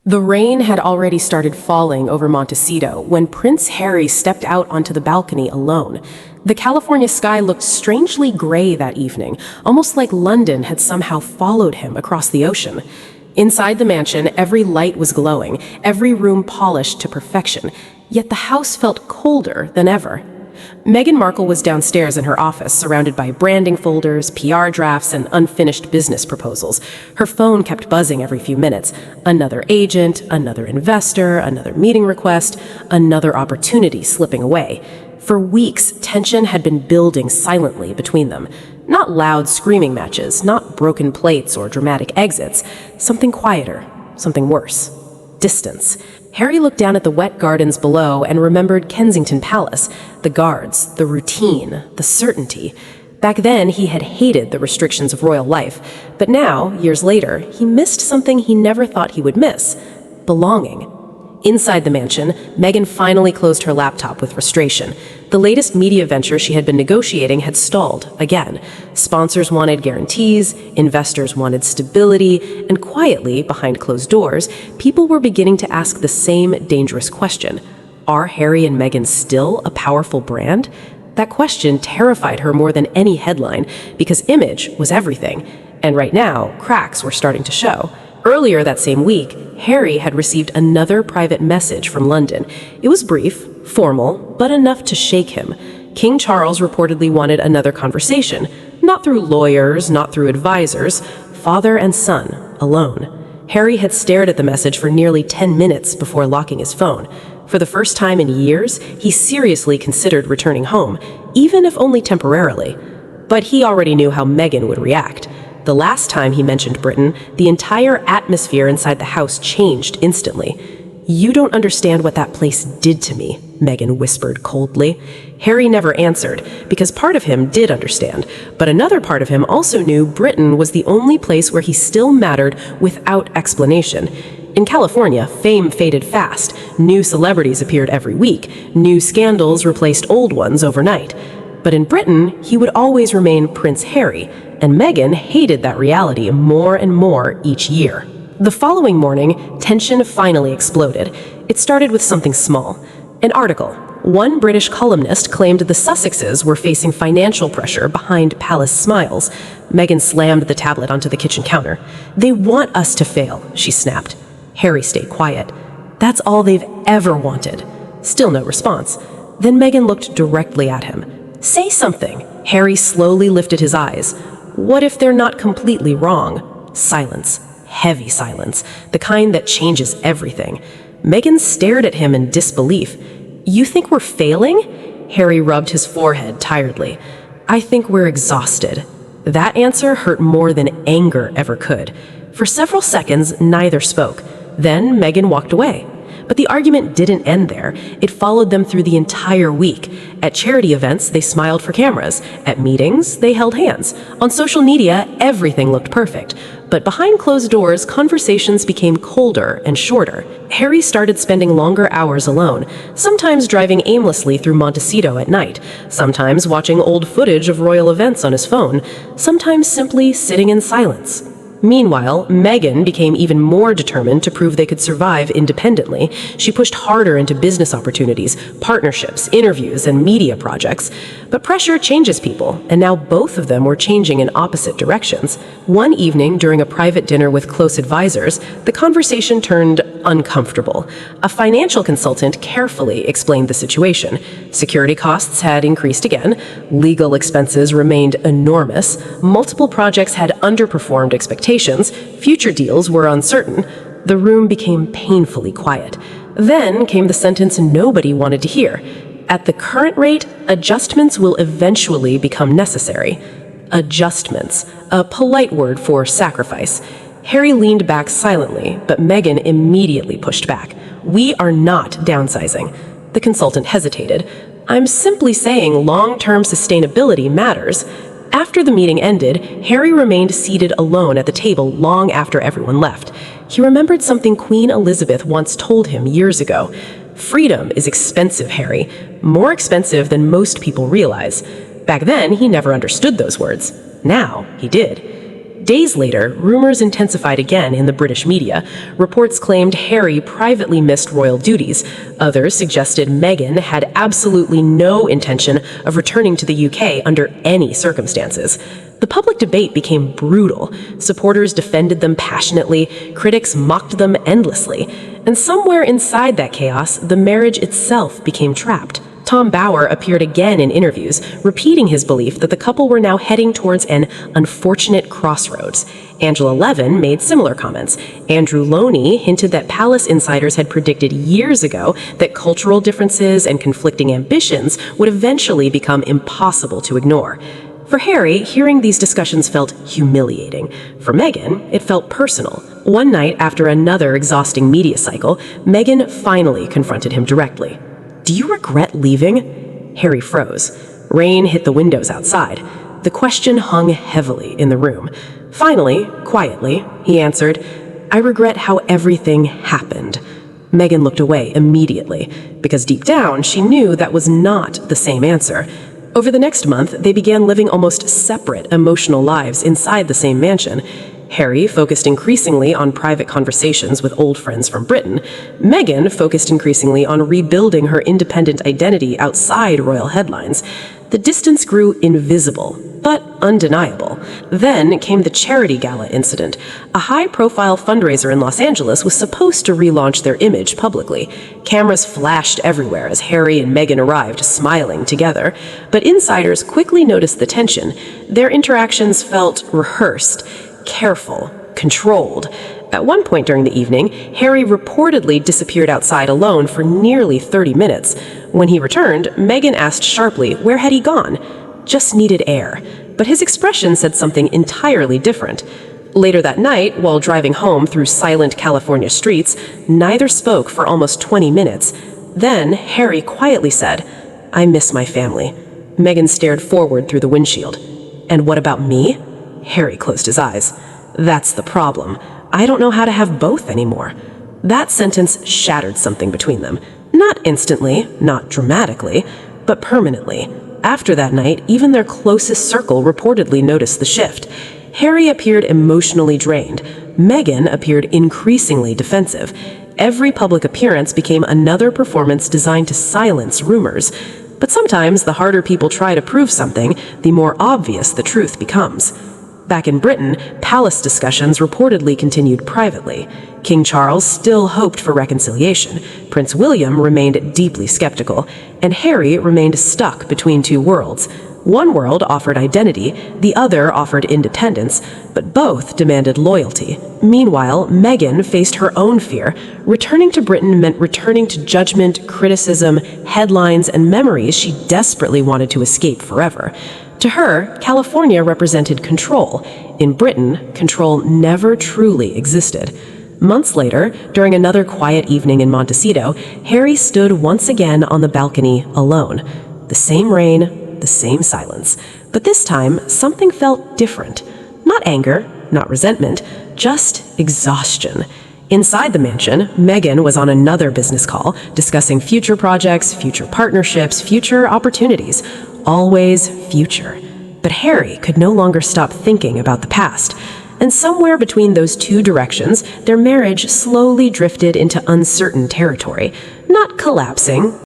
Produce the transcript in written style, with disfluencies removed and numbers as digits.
The rain had already started falling over Montecito when Prince Harry stepped out onto the balcony alone. The California sky looked strangely gray that evening, almost like London had somehow followed him across the ocean. Inside the mansion, every light was glowing, every room polished to perfection, yet the house felt colder than ever. Meghan Markle was downstairs in her office, surrounded by branding folders, PR drafts, and unfinished business proposals. Her phone kept buzzing every few minutes. Another agent, another investor, another meeting request, another opportunity slipping away. For weeks, tension had been building silently between them. Not loud screaming matches, not broken plates or dramatic exits. Something quieter, something worse. Distance. Harry looked down at the wet gardens below and remembered Kensington Palace, the guards, the routine, the certainty. Back then, he had hated the restrictions of royal life, but now, years later, he missed something he never thought he would miss: belonging. Inside the mansion, Meghan finally closed her laptop with frustration. The latest media venture she had been negotiating had stalled again. Sponsors wanted guarantees, investors wanted stability, and quietly, behind closed doors, people were beginning to ask the same dangerous question. Are Harry and Meghan still a powerful brand? That question terrified her more than any headline, because image was everything. And right now, cracks were starting to show. Earlier that same week, Harry had received another private message from London. It was brief, formal, but enough to shake him. King Charles reportedly wanted another conversation, not through lawyers, not through advisors, father and son, alone. Harry had stared at the message for nearly 10 minutes before locking his phone. For the first time in years, he seriously considered returning home, even if only temporarily. But he already knew how Meghan would react. The last time he mentioned Britain, the entire atmosphere inside the house changed instantly. "You don't understand what that place did to me," Meghan whispered coldly. Harry never answered, because part of him did understand, but another part of him also knew Britain was the only place where he still mattered without explanation. In California, fame faded fast. New celebrities appeared every week. New scandals replaced old ones overnight. But in Britain, he would always remain Prince Harry, and Meghan hated that reality more and more each year. The following morning, tension finally exploded. It started with something small. An article. One British columnist claimed the Sussexes were facing financial pressure behind palace smiles. Meghan slammed the tablet onto the kitchen counter. "They want us to fail," she snapped. Harry stayed quiet. "That's all they've ever wanted." Still no response. Then Meghan looked directly at him. "Say something." Harry slowly lifted his eyes. "What if they're not completely wrong?" Silence. Heavy silence. The kind that changes everything. Meghan stared at him in disbelief. "You think we're failing?" Harry rubbed his forehead tiredly. "I think we're exhausted." That answer hurt more than anger ever could. For several seconds, neither spoke. Then Meghan walked away. But the argument didn't end there. It followed them through the entire week. At charity events, they smiled for cameras. At meetings, they held hands. On social media, everything looked perfect. But behind closed doors, conversations became colder and shorter. Harry started spending longer hours alone, sometimes driving aimlessly through Montecito at night, sometimes watching old footage of royal events on his phone, sometimes simply sitting in silence. Meanwhile, Meghan became even more determined to prove they could survive independently. She pushed harder into business opportunities, partnerships, interviews, and media projects. But pressure changes people, and now both of them were changing in opposite directions. One evening, during a private dinner with close advisors, the conversation turned uncomfortable. A financial consultant carefully explained the situation. Security costs had increased again. Legal expenses remained enormous. Multiple projects had underperformed expectations. Future deals were uncertain. The room became painfully quiet. Then came the sentence nobody wanted to hear. At the current rate, adjustments will eventually become necessary. Adjustments, a polite word for sacrifice. Harry leaned back silently, but Meghan immediately pushed back. "We are not downsizing." The consultant hesitated. "I'm simply saying long-term sustainability matters." After the meeting ended, Harry remained seated alone at the table long after everyone left. He remembered something Queen Elizabeth once told him years ago. "Freedom is expensive, Harry. More expensive than most people realize." Back then, he never understood those words. Now, he did. Days later, rumors intensified again in the British media. Reports claimed Harry privately missed royal duties. Others suggested Meghan had absolutely no intention of returning to the UK under any circumstances. The public debate became brutal. Supporters defended them passionately, critics mocked them endlessly. And somewhere inside that chaos, the marriage itself became trapped. Tom Bower appeared again in interviews, repeating his belief that the couple were now heading towards an unfortunate crossroads. Angela Levin made similar comments. Andrew Loney hinted that palace insiders had predicted years ago that cultural differences and conflicting ambitions would eventually become impossible to ignore. For Harry, hearing these discussions felt humiliating. For Meghan, it felt personal. One night, after another exhausting media cycle, Meghan finally confronted him directly. "Do you regret leaving?" Harry froze. Rain hit the windows outside. The question hung heavily in the room. Finally, quietly, he answered, "I regret how everything happened." Meghan looked away immediately, because deep down she knew that was not the same answer. Over the next month, they began living almost separate emotional lives inside the same mansion. Harry focused increasingly on private conversations with old friends from Britain. Meghan focused increasingly on rebuilding her independent identity outside royal headlines. The distance grew invisible, but undeniable. Then came the charity gala incident. A high-profile fundraiser in Los Angeles was supposed to relaunch their image publicly. Cameras flashed everywhere as Harry and Meghan arrived, smiling together. But insiders quickly noticed the tension. Their interactions felt rehearsed, careful, controlled. At one point during the evening, Harry reportedly disappeared outside alone for nearly 30 minutes. When he returned, Meghan asked sharply, where had he gone? Just needed air. But his expression said something entirely different. Later that night, while driving home through silent California streets, neither spoke for almost 20 minutes. Then, Harry quietly said, "I miss my family." Meghan stared forward through the windshield. "And what about me?" Harry closed his eyes. "That's the problem. I don't know how to have both anymore." That sentence shattered something between them. Not instantly, not dramatically, but permanently. After that night, even their closest circle reportedly noticed the shift. Harry appeared emotionally drained. Meghan appeared increasingly defensive. Every public appearance became another performance designed to silence rumors. But sometimes, the harder people try to prove something, the more obvious the truth becomes. Back in Britain, palace discussions reportedly continued privately. King Charles still hoped for reconciliation, Prince William remained deeply skeptical, and Harry remained stuck between two worlds. One world offered identity, the other offered independence, but both demanded loyalty. Meanwhile, Meghan faced her own fear. Returning to Britain meant returning to judgment, criticism, headlines, and memories she desperately wanted to escape forever. To her, California represented control. In Britain, control never truly existed. Months later, during another quiet evening in Montecito, Harry stood once again on the balcony alone. The same rain, the same silence. But this time, something felt different. Not anger, not resentment, just exhaustion. Inside the mansion, Meghan was on another business call, discussing future projects, future partnerships, future opportunities. Always future. But Harry could no longer stop thinking about the past. And somewhere between those two directions, their marriage slowly drifted into uncertain territory. Not collapsing,